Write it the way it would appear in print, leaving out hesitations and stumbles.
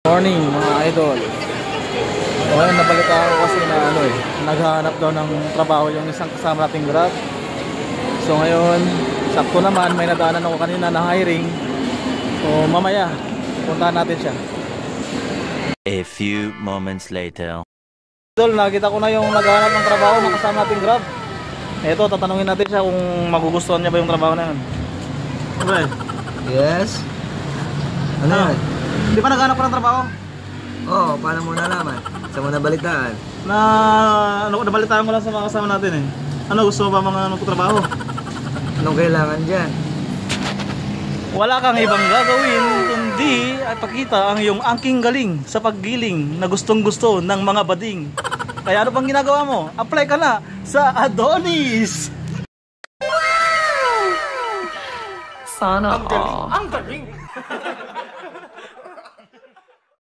Morning mga idol. Ngayon nabalitaan ko kasi na naghahanap daw ng trabaho yung isang kasama nating Grab. So ngayon, sakto naman may nadaanan ako kanina na hiring. So mamaya puntahan natin siya. A few moments later. Idol, nakita ko na yung naghahanap ng trabaho ng kasama nating Grab. Eto, tatanungin natin siya kung magugustuhan niya ba yung trabaho na yun. Okay. Yes? Ano yan? Di ba naghahanap ko ng trabaho? Oo, paano mo nalaman? Saan mo nabalitaan? Nabalitaan ko lang sa mga kasama natin eh. Ano, gusto mo ba mga trabaho? Anong kailangan dyan? Wala kang ibang gagawin kundi ay pakita ang iyong angking galing sa paggiling na gustong gusto ng mga bading. Kaya ano pang ginagawa mo? Apply ka na sa Adonis! Sana all. Ang galing!